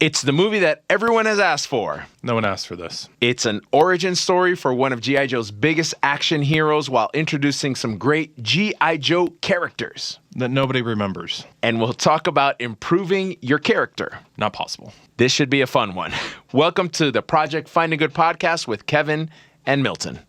It's the movie that everyone has asked for. No one asked for this. It's an origin story for one of G.I. Joe's biggest action heroes while introducing some great G.I. Joe characters. That nobody remembers. And we'll talk about improving your character. Not possible. This should be a fun one. Welcome to the Project Find a Good podcast with Kevin and Milton.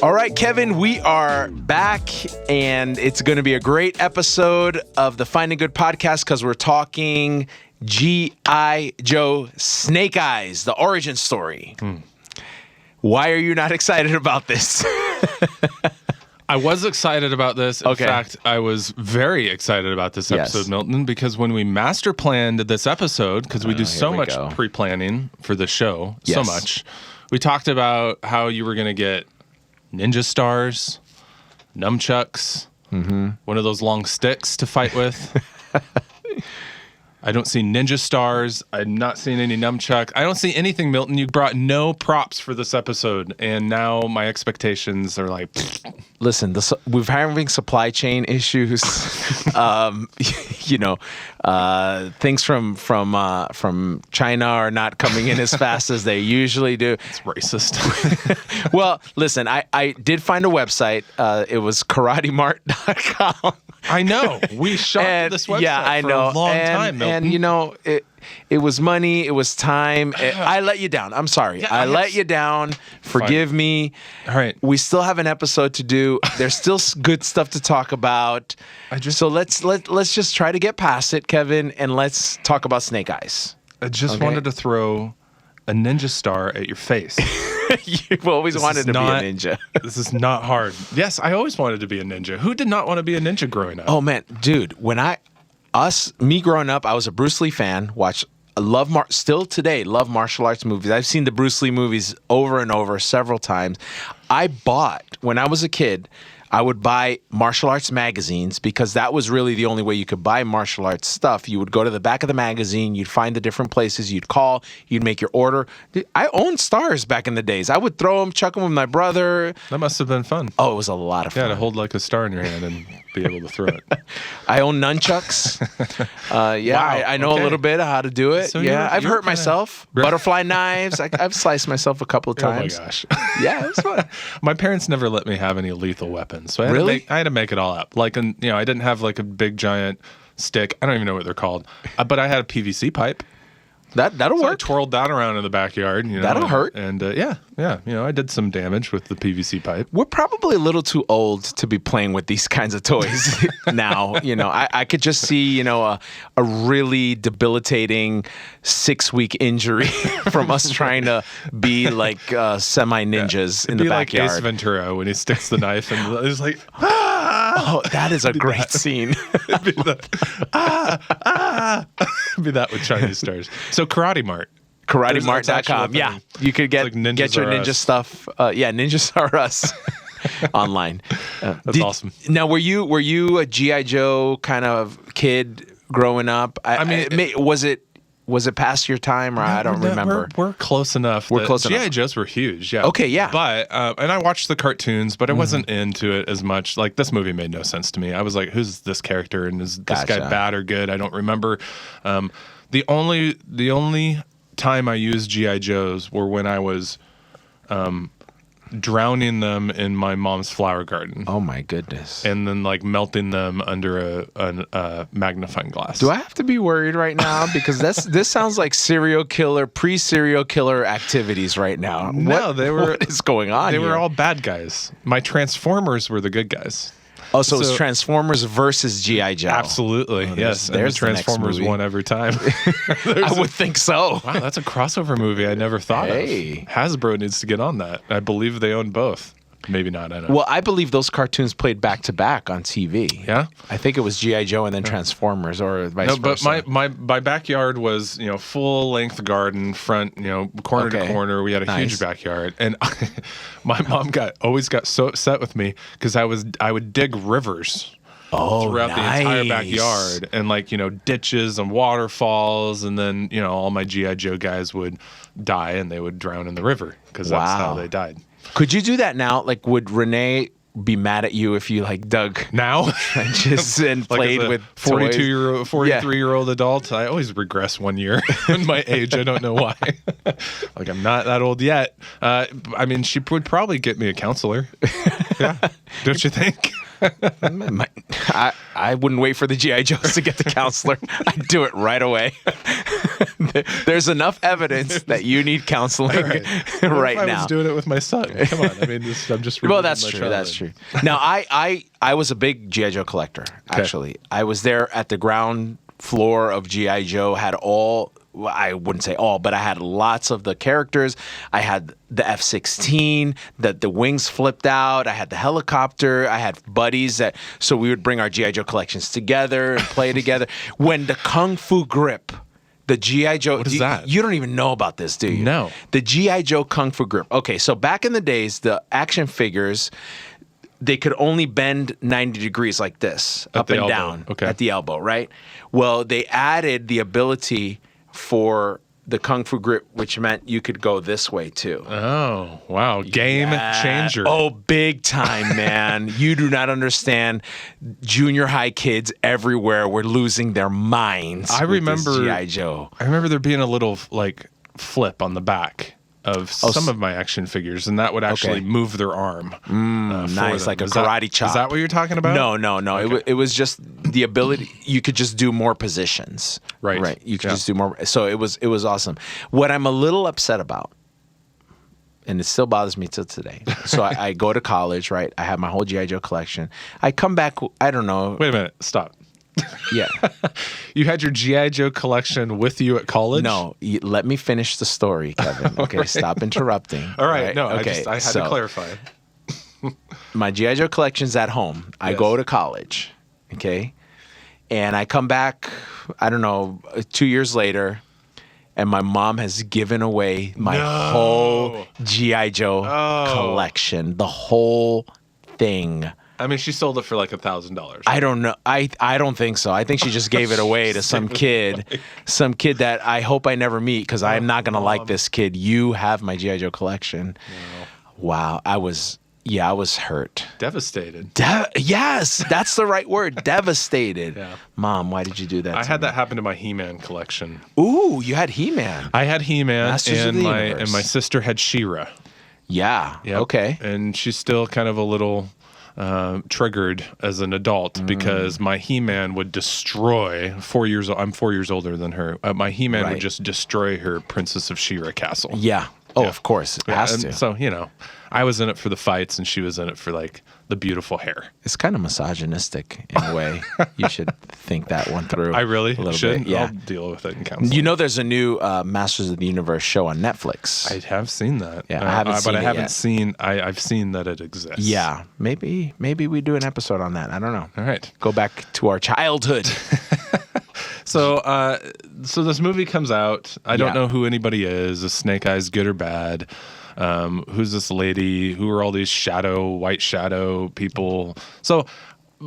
All right, Kevin, we are back, and it's going to be a great episode of the Find a Good podcast because we're talking G.I. Joe Snake Eyes, the origin story. Why are you not excited about this? I was excited about this. In fact, I was very excited about this episode, Milton, because when we master planned this episode, because we do so much pre-planning for the show, so much, we talked about how you were going to get ninja stars, nunchucks, one of those long sticks to fight with. I don't see ninja stars. I'm not seeing any nunchuck. I don't see anything, Milton. You brought no props for this episode, and now my expectations are like... Listen, we're having supply chain issues. Things from China are not coming in as fast as they usually do. It's racist. Well, listen, I did find a website. It was karatemart.com. I know. We shopped this website for a long time, Milton. And, it was money. It was time. I let you down. I'm sorry. I let you down. Forgive me. All right. We still have an episode to do. There's still good stuff to talk about. So let's just try to get past it, Kevin, and let's talk about Snake Eyes. I just wanted to throw a ninja star at your face. You've always wanted to be a ninja. This is not hard. Yes, I always wanted to be a ninja. Who did not want to be a ninja growing up? Oh, man. Dude, me growing up, I was a Bruce Lee fan. Still today, love martial arts movies. I've seen the Bruce Lee movies over and over several times. When I was a kid, I would buy martial arts magazines because that was really the only way you could buy martial arts stuff. You would go to the back of the magazine, you'd find the different places, you'd call, you'd make your order. I owned stars back in the days. I would throw them, chuck them with my brother. That must have been fun. Oh, it was a lot of fun. Yeah, to hold like a star in your hand and be able to throw it. I own nunchucks. I know a little bit of how to do it. So I've hurt myself. Butterfly knives. I've sliced myself a couple of times. Oh my gosh. Yeah, it was fun. My parents never let me have any lethal weapons. So I had to make it all up. I didn't have like a big giant stick. I don't even know what they're called. But I had a PVC pipe. That'll work. I twirled that around in the backyard. That'll hurt. And I did some damage with the PVC pipe. We're probably a little too old to be playing with these kinds of toys now. I could just see, a really debilitating 6-week injury from us trying to be like semi-ninjas in the backyard. Like Ace Ventura when he sticks the knife and he's like, Oh, that is a great scene. It'd be that with Chinese stars. So Karate Mart. KarateMart.com. Yeah. You could get your ninja stuff. Ninjas Are Us online. That's awesome. Now, were you a G.I. Joe kind of kid growing up? Was it past your time, or I don't remember? We're close enough. G.I. Joes were huge, yeah. Okay, yeah. But, and I watched the cartoons, but I wasn't into it as much. Like, this movie made no sense to me. I was like, who's this character, and is this guy bad or good? I don't remember. The only time I used G.I. Joes were when I was drowning them in my mom's flower garden. Oh my goodness. And then melting them under a magnifying glass. Do I have to be worried right now? Because this sounds like pre-serial killer activities right now. No, what is going on They here? were all bad guys. My Transformers were the good guys. Oh, so it was Transformers versus G.I. Joe. Absolutely, yes. And the Transformers won every time. I would think so. Wow, that's a crossover movie I never thought of. Hasbro needs to get on that. I believe they own both. Maybe not, I don't know. Well, I believe those cartoons played back-to-back on TV. Yeah? I think it was G.I. Joe and then Transformers or vice versa. No, but my backyard was, full-length garden, front, corner to corner. We had a huge backyard. And my mom always got so upset with me because I would dig rivers throughout the entire backyard and ditches and waterfalls, and then all my G.I. Joe guys would die and they would drown in the river because that's how they died. Could you do that now? Like, would Renee be mad at you if you like dug now trenches and played with 43-year-old adult? I always regress 1 year in my age. I don't know why. Like, I'm not that old yet. I mean, she would probably get me a counselor. Yeah, don't you think? I wouldn't wait for the G.I. Joes to get the counselor. I'd do it right away. There's enough evidence that you need counseling right now. I was doing it with my son. Come on. I mean, I'm just well, that's true. That's true. Now, I was a big G.I. Joe collector, actually. Okay. I was there at the ground floor of G.I. Joe, had all... Well, I wouldn't say all, but I had lots of the characters. I had the F-16, the wings flipped out. I had the helicopter. I had buddies so we would bring our G.I. Joe collections together and play together. When the Kung Fu Grip, the G.I. Joe... What is that? You don't even know about this, do you? No. The G.I. Joe Kung Fu Grip. Okay, so back in the days, the action figures... They could only bend 90 degrees like this, up and down, at the elbow, right? Well, they added the ability for the Kung Fu Grip, which meant you could go this way too. Oh, wow. Game changer. Oh, big time, man. You do not understand. Junior high kids everywhere were losing their minds. I remember G.I. Joe. I remember there being a little like flip on the back of some of my action figures, and that would actually move their arm. Nice, like a karate chop. Is that what you're talking about? No. Okay. It was just the ability. You could just do more positions. Right. You could just do more. So it was awesome. What I'm a little upset about, and it still bothers me till today. So I go to college, right? I have my whole G.I. Joe collection. I come back, I don't know. Wait a minute. Stop. Yeah. You had your G.I. Joe collection with you at college? No. Let me finish the story, Kevin. Okay, stop interrupting. All right. No, okay. I had to clarify. My G.I. Joe collection's at home. I go to college, okay? And I come back, I don't know, 2 years later, and my mom has given away my whole G.I. Joe collection. The whole thing. I mean, she sold it for like $1,000. I don't know. I don't think so. I think she just gave it away to some kid that I hope I never meet because I'm not going to like this kid. You have my G.I. Joe collection. No. Wow. I was hurt. Devastated. Yes, that's the right word. Devastated. Yeah. Mom, why did you do that? I had that happen to my He-Man collection. Ooh, you had He-Man. I had He-Man, and my sister had She-Ra. Yeah. Yep. Okay. And she's still kind of a little... triggered as an adult because my He-Man would destroy 4 years old. I'm 4 years older than her. My He-Man would just destroy her Princess of She-Ra castle. Yeah. Oh, of course. It has to. So, I was in it for the fights and she was in it for like the beautiful hair. It's kind of misogynistic in a way. You should think that one through. I really should. Yeah. I'll deal with it in counseling. There's a new Masters of the Universe show on Netflix. I have seen that. Yeah, I haven't seen it yet. I've seen that it exists. Yeah, maybe we do an episode on that. I don't know. All right, go back to our childhood. So this movie comes out. I don't know who anybody is. Is Snake Eyes good or bad? Who's this lady? Who are all these white shadow people? So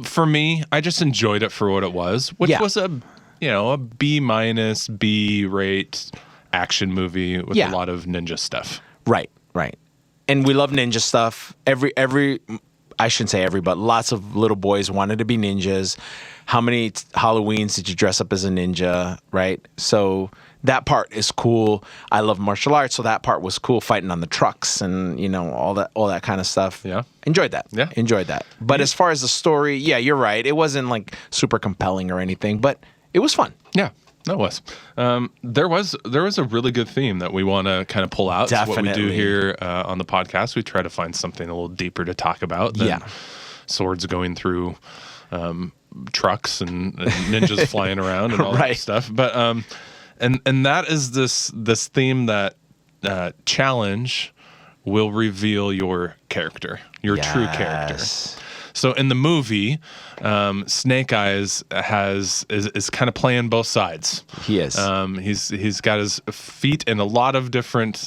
for me, I just enjoyed it for what it was, which was a B- B rate action movie with a lot of ninja stuff. Right. And we love ninja stuff. I shouldn't say every, but lots of little boys wanted to be ninjas. How many Halloweens did you dress up as a ninja, right? So that part is cool. I love martial arts, so that part was cool, fighting on the trucks and, all that kind of stuff. Yeah. Enjoyed that. Yeah. Enjoyed that. But as far as the story, yeah, you're right. It wasn't like super compelling or anything, but it was fun. Yeah. That was. There was a really good theme that we want to kind of pull out. Definitely. What we do here on the podcast. We try to find something a little deeper to talk about than swords going through trucks and ninjas flying around and all that stuff. But and that is this theme that challenge will reveal your character, your true character. So in the movie, Snake Eyes is kind of playing both sides. He is. He's got his feet in a lot of different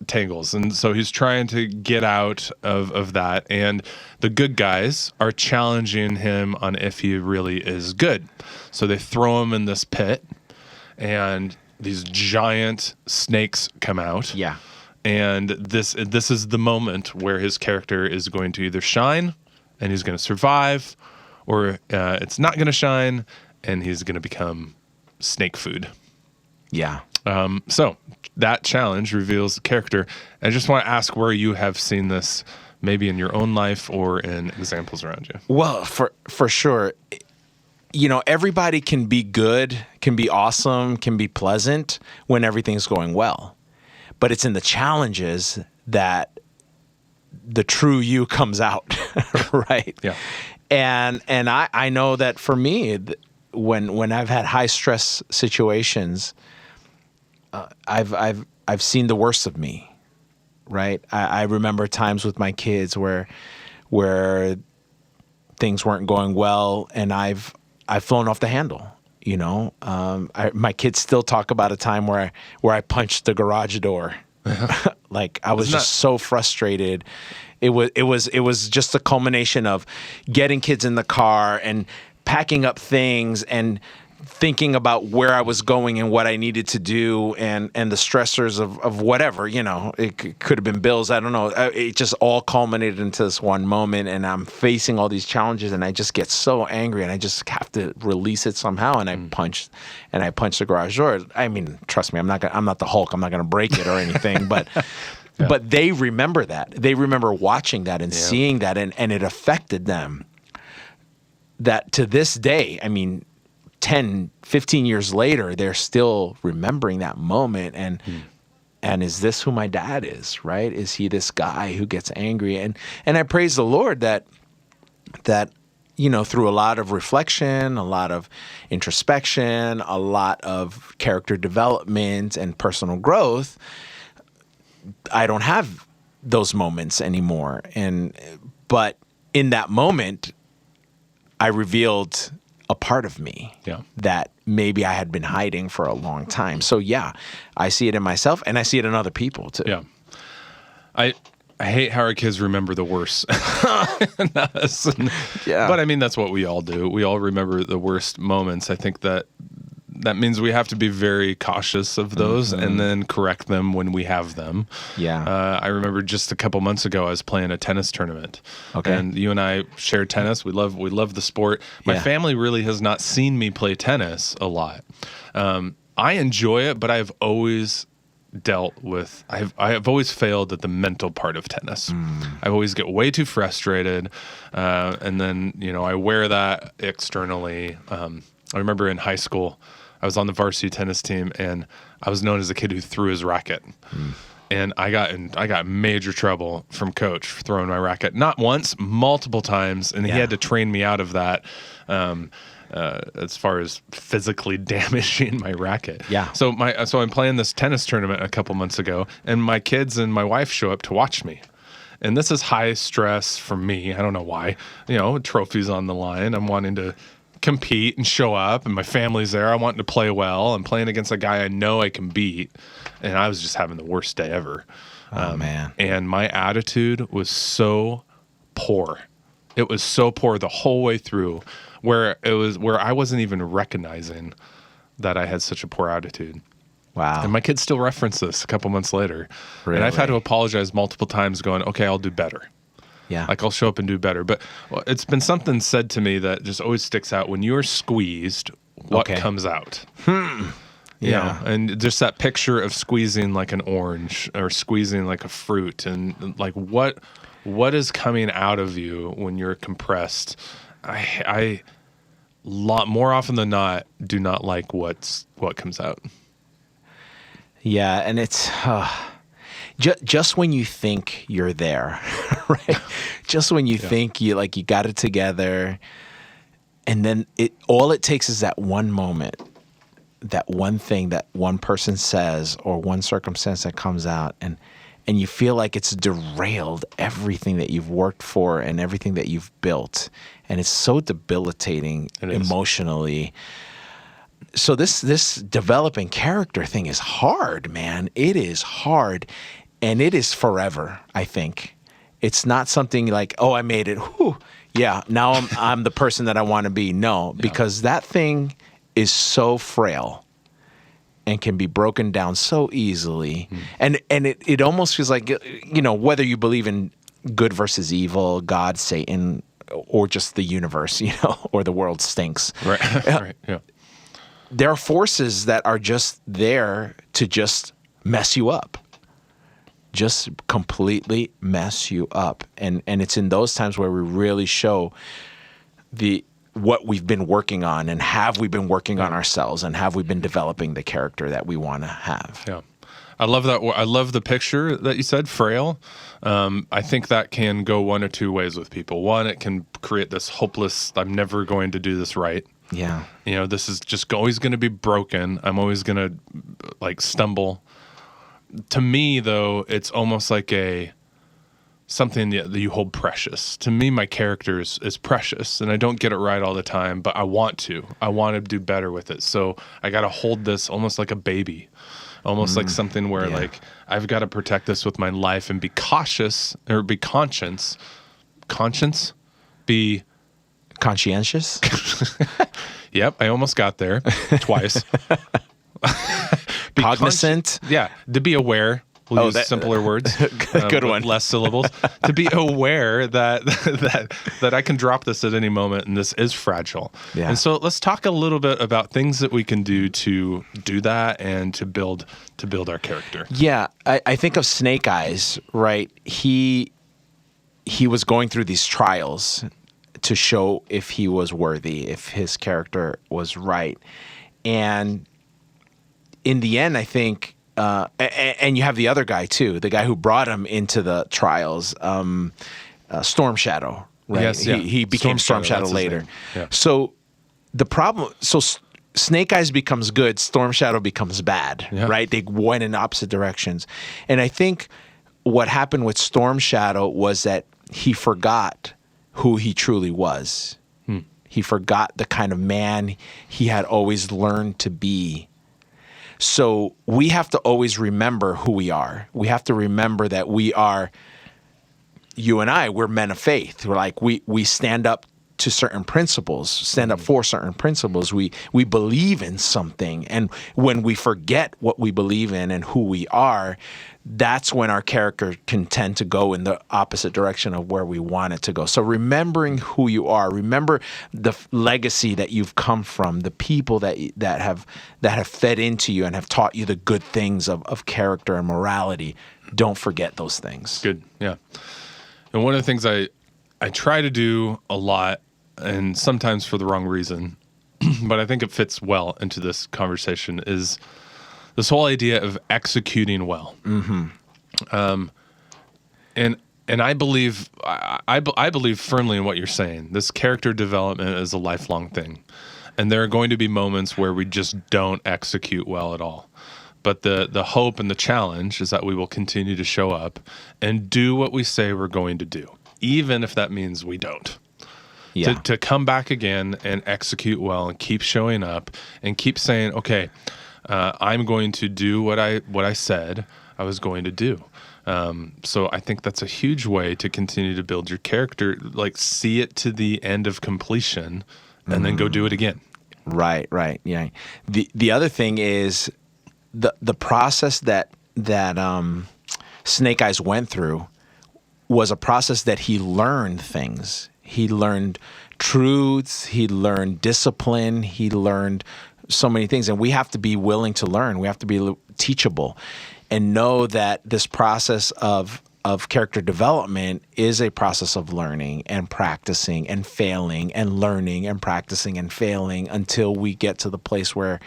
tangles, and so he's trying to get out of that. And the good guys are challenging him on if he really is good. So they throw him in this pit, and these giant snakes come out. Yeah. And this is the moment where his character is going to either shine and he's going to survive, or it's not going to shine and he's going to become snake food. Yeah. So that challenge reveals character. I just want to ask where you have seen this, maybe in your own life or in examples around you. Well, for sure, everybody can be good, can be awesome, can be pleasant when everything's going well. But it's in the challenges that the true you comes out, right? Yeah. And I know that for me, when I've had high stress situations, I've seen the worst of me, right? I remember times with my kids where things weren't going well, and I've flown off the handle. My kids still talk about a time where I punched the garage door. Like I was just so frustrated. It was just a culmination of getting kids in the car and packing up things and thinking about where I was going and what I needed to do and the stressors of whatever, it could have been bills. I don't know. It just all culminated into this one moment, and I'm facing all these challenges, and I just get so angry, and I just have to release it somehow. And I punched the garage door. I mean, trust me, I'm not the Hulk. I'm not going to break it or anything, but Yeah. But they remember that. They remember watching that and seeing that, and it affected them. That to this day, I mean, 10, 15 years later, they're still remembering that moment. And is this who my dad is, right? Is he this guy who gets angry? And I praise the Lord that through a lot of reflection, a lot of introspection, a lot of character development and personal growth, I don't have those moments anymore. But in that moment, I revealed a part of me that maybe I had been hiding for a long time. So I see it in myself, and I see it in other people too. Yeah. I hate how our kids remember the worst. But I mean, that's what we all do. We all remember the worst moments. I think that means we have to be very cautious of those and then correct them when we have them. Yeah. I remember just a couple months ago, I was playing a tennis tournament. Okay. And you and I share tennis. We love the sport. My family really has not seen me play tennis a lot. I enjoy it, but I've always dealt with, I have always failed at the mental part of tennis. I always get way too frustrated. And then, I wear that externally. I remember in high school, I was on the varsity tennis team, and I was known as the kid who threw his racket. And I got major trouble from coach for throwing my racket. Not once, multiple times, and he had to train me out of that as far as physically damaging my racket. Yeah. So I'm playing this tennis tournament a couple months ago, and my kids and my wife show up to watch me. And this is high stress for me. I don't know why. Trophies on the line. I'm wanting to compete and show up, and my family's there. I want to play well. I'm playing against a guy I know I can beat, and I was just having the worst day ever. Oh, man. And my attitude was so poor. It was so poor the whole way through, where I wasn't even recognizing that I had such a poor attitude. Wow. And my kids still reference this a couple months later. Really? And I've had to apologize multiple times going, okay, I'll do better. Yeah. Like I'll show up and do better. But it's been something said to me that just always sticks out. When you're squeezed, what comes out? Yeah. And just that picture of squeezing like an orange or squeezing like a fruit, and like what is coming out of you when you're compressed. I more often than not do not like what comes out. Yeah, and it's just when you think you're there, right? Just when you think you got it together, and then all it takes is that one moment, that one thing that one person says or one circumstance that comes out, and you feel like it's derailed everything that you've worked for and everything that you've built, and it's so debilitating emotionally. So this developing character thing is hard, man. It is hard. And it is forever, I think. It's not something like, oh, I made it. Whew, yeah, now I'm the person that I want to be. No, because that thing is so frail. and can be broken down so easily. And it almost feels like, whether you believe in good versus evil, God, Satan, or just the universe, or the world stinks. Right. Right. Yeah. There are forces that are just there to just mess you up. Just completely mess you up. And it's in those times where we really show what we've been working on, and have we been working on ourselves, and have we been developing the character that we want to have. Yeah. I love that. I love the picture that you said, frail. I think that can go one or two ways with people. One, it can create this hopeless, I'm never going to do this right. Yeah. This is just always going to be broken. I'm always going to stumble. To me, though, it's almost like something that you hold precious. To me, my character is precious, and I don't get it right all the time, but I want to. I want to do better with it. So I got to hold this almost like a baby, almost like something where I've got to protect this with my life and be cautious, or be conscientious. Yep, I almost got there twice. Cognizant. To be aware. We'll use simpler words. Good one. Less syllables. To be aware that I can drop this at any moment, and this is fragile. Yeah. And so let's talk a little bit about things that we can do to do that and to build our character. Yeah, I think of Snake Eyes, right? He was going through these trials to show if he was worthy, if his character was right. And in the end, I think, and you have the other guy too, the guy who brought him into the trials, Storm Shadow, right? Yes, yeah. He became Storm Shadow later. Yeah. So the problem, Snake Eyes becomes good, Storm Shadow becomes bad, right? They went in opposite directions. And I think what happened with Storm Shadow was that he forgot who he truly was. He forgot the kind of man he had always learned to be. So we have to always remember who we are. We have to remember that we are, you and I, we're men of faith. We're like, we stand up to certain principles, stand up for certain principles. We believe in something. And when we forget what we believe in and who we are, that's when our character can tend to go in the opposite direction of where we want it to go. So remembering who you are, remember the legacy that you've come from, the people that have fed into you and have taught you the good things of character and morality. Don't forget those things. Good, yeah. And one of the things I try to do a lot, and sometimes for the wrong reason, but I think it fits well into this conversation, is this whole idea of executing well. And I believe firmly in what you're saying. This character development is a lifelong thing, and there are going to be moments where we just don't execute well at all. But the hope and the challenge is that we will continue to show up and do what we say we're going to do, even if that means we don't. Yeah. To come back again and execute well and keep showing up and keep saying, okay, I'm going to do what I said I was going to do. So I think that's a huge way to continue to build your character, like see it to the end of completion and then go do it again. Right, yeah. The other thing is the process that Snake Eyes went through was a process that he learned things. He learned truths, he learned discipline, he learned so many things. And we have to be willing to learn. We have to be teachable and know that this process of character development is a process of learning and practicing and failing and learning and practicing and failing until we get to the place where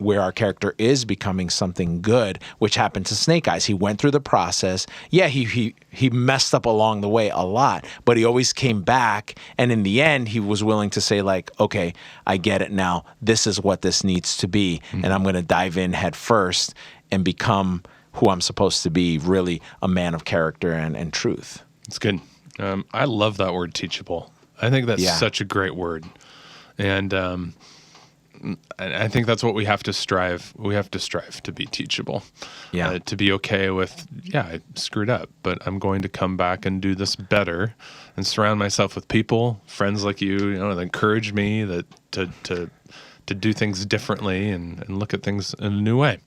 our character is becoming something good, which happened to Snake Eyes. He went through the process. Yeah, he messed up along the way a lot, but he always came back. And in the end, he was willing to say, like, okay, I get it now. This is what this needs to be. And I'm going to dive in head first and become who I'm supposed to be, really a man of character and truth. It's good. I love that word, teachable. I think that's such a great word. And I think that's what we have to strive. We have to strive to be teachable. Yeah. To be okay with, I screwed up, but I'm going to come back and do this better and surround myself with people, friends like you, that encourage me, that to do things differently and look at things in a new way.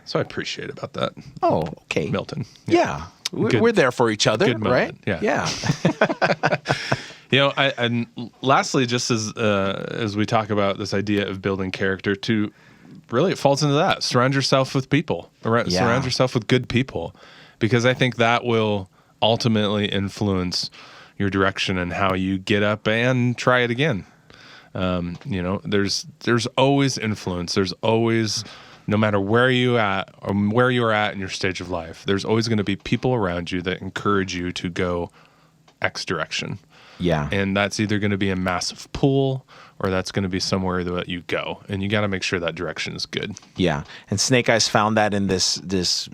So I appreciate about that. Oh, okay. Milton. Yeah. We're there for each other, right? Yeah. And lastly, just as we talk about this idea of building character, really it falls into that. Surround yourself with people. Surround yourself with good people, because I think that will ultimately influence your direction and how you get up and try it again. There's always influence. There's always, no matter where you are at in your stage of life, there's always going to be people around you that encourage you to go X direction. Yeah. And that's either going to be a massive pool or that's going to be somewhere that you go. And you got to make sure that direction is good. Yeah. And Snake Eyes found that in this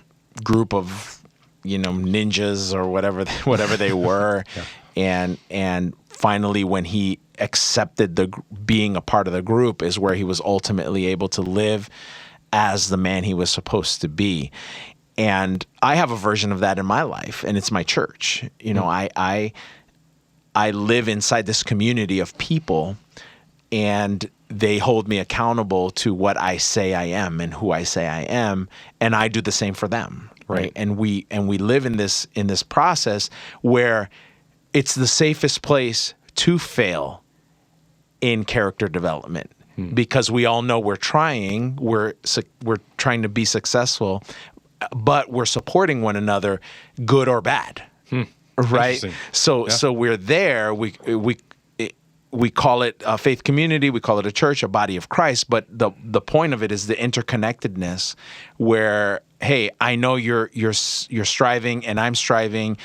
group of, ninjas or whatever they were. Yeah. And finally, when he accepted being a part of the group, is where he was ultimately able to live as the man he was supposed to be. And I have a version of that in my life, and it's my church. I live inside this community of people, and they hold me accountable to what I say I am and who I say I am, and I do the same for them, right? And we live in this process where it's the safest place to fail in character development, because we all know we're trying to be successul, but we're supporting one another, good or bad. Right. So we're there. We call it a faith community. We call it a church, a body of Christ. But the point of it is the interconnectedness, where, hey, I know you're striving and I'm striving,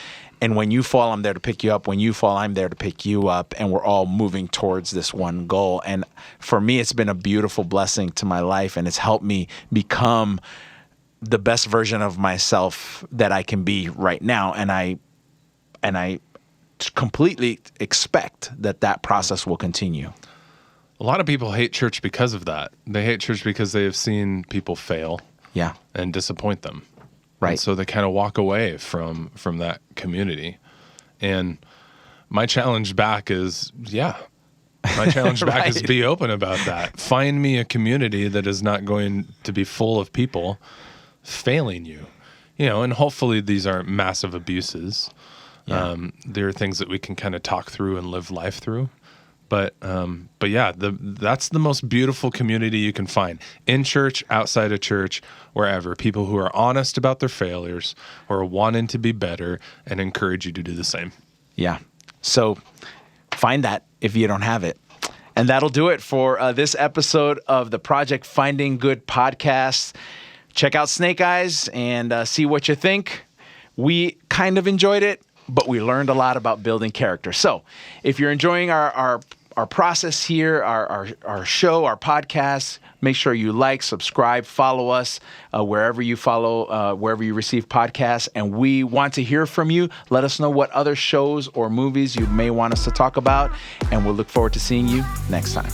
and when you fall, I'm there to pick you up. When you fall, I'm there to pick you up, and we're all moving towards this one goal. And for me, it's been a beautiful blessing to my life, and it's helped me become the best version of myself that I can be right now. And I completely expect that process will continue. A lot of people hate church because of that. They hate church because they have seen people fail, and disappoint them, right? And so they kind of walk away from that community. And my challenge back is, is be open about that. Find me a community that is not going to be full of people failing you, and hopefully these aren't massive abuses. Yeah. There are things that we can kind of talk through and live life through. But that's the most beautiful community you can find, in church, outside of church, wherever. People who are honest about their failures, or are wanting to be better, and encourage you to do the same. Yeah. So find that if you don't have it. And that'll do it for this episode of the Project Finding Good podcast. Check out Snake Eyes and see what you think. We kind of enjoyed it, but we learned a lot about building character. So if you're enjoying our process here, our show, our podcast, make sure you like, subscribe, follow us wherever you receive podcasts. And we want to hear from you. Let us know what other shows or movies you may want us to talk about. And we'll look forward to seeing you next time.